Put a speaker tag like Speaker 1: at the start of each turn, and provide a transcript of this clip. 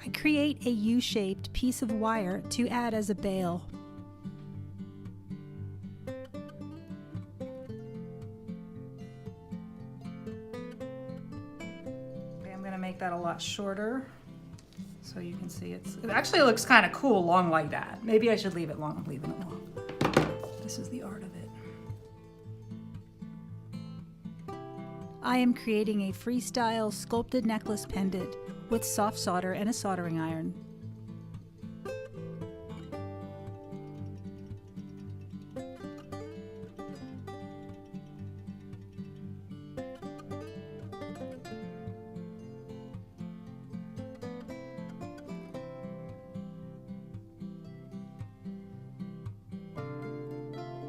Speaker 1: I create a U-shaped piece of wire to add as a bail. Okay, I'm going to make that a lot shorter so you can see it actually looks kind of cool long like that. Maybe I should leave it long. I'm leaving it long. This is the art of it. I am creating a freestyle sculpted necklace pendant with soft solder and a soldering iron.